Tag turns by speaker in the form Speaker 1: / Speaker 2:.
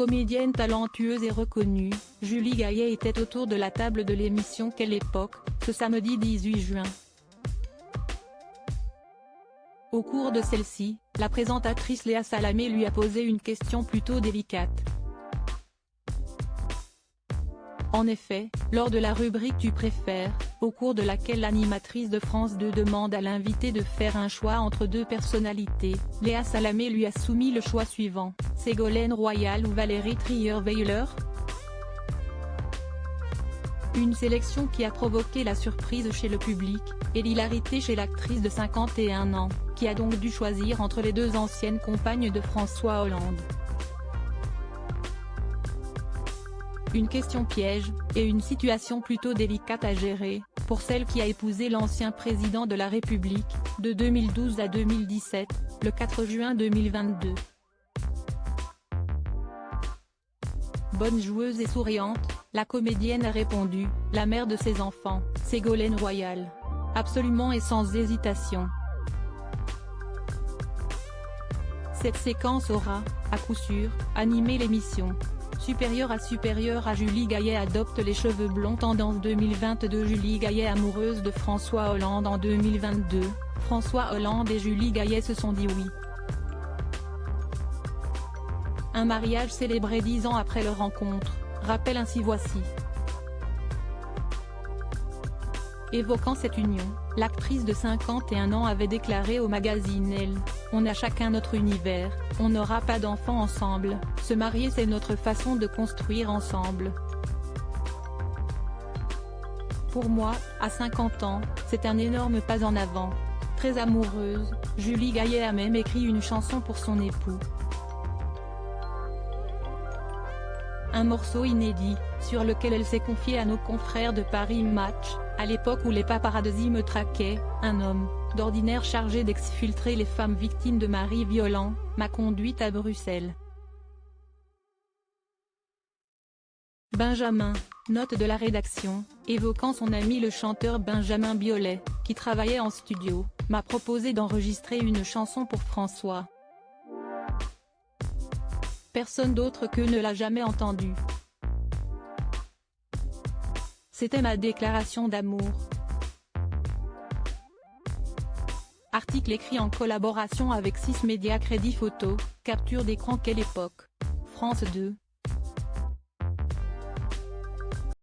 Speaker 1: Comédienne talentueuse et reconnue, Julie Gaillet était autour de la table de l'émission Quelle époque, ce samedi 18 juin. Au cours de celle-ci, la présentatrice Léa Salamé lui a posé une question plutôt délicate. En effet, lors de la rubrique Tu préfères, au cours de laquelle l'animatrice de France 2 demande à l'invité de faire un choix entre deux personnalités, Léa Salamé lui a soumis le choix suivant: Ségolène Royal ou Valérie Trierweiler? Une sélection qui a provoqué la surprise chez le public, et l'hilarité chez l'actrice de 51 ans, qui a donc dû choisir entre les deux anciennes compagnes de François Hollande. Une question piège, et une situation plutôt délicate à gérer, pour celle qui a épousé l'ancien président de la République, de 2012 à 2017, le 4 juin 2022. Bonne joueuse et souriante, la comédienne a répondu, la mère de ses enfants, Ségolène Royal. Absolument et sans hésitation. Cette séquence aura, à coup sûr, animé l'émission. Supérieure à Julie Gaillet adopte les cheveux blonds tendance 2022. Julie Gaillet amoureuse de François Hollande en 2022, François Hollande et Julie Gaillet se sont dit oui. Un mariage célébré 10 ans après leur rencontre, rappelle ainsi Voici. Évoquant cette union, l'actrice de 51 ans avait déclaré au magazine Elle, « On a chacun notre univers, on n'aura pas d'enfants ensemble, se marier c'est notre façon de construire ensemble. Pour moi, à 50 ans, c'est un énorme pas en avant. » Très amoureuse, Julie Gaillet a même écrit une chanson pour son époux. Un morceau inédit, sur lequel elle s'est confiée à nos confrères de Paris Match, à l'époque où les paparazzi me traquaient, un homme, d'ordinaire chargé d'exfiltrer les femmes victimes de maris violents, m'a conduite à Bruxelles. Benjamin, note de la rédaction, évoquant son ami le chanteur Benjamin Biolay, qui travaillait en studio, m'a proposé d'enregistrer une chanson pour François. Personne d'autre que ne l'a jamais entendu. C'était ma déclaration d'amour. Article écrit en collaboration avec 6 médias. Crédit photo, capture d'écran. Quelle époque, France 2.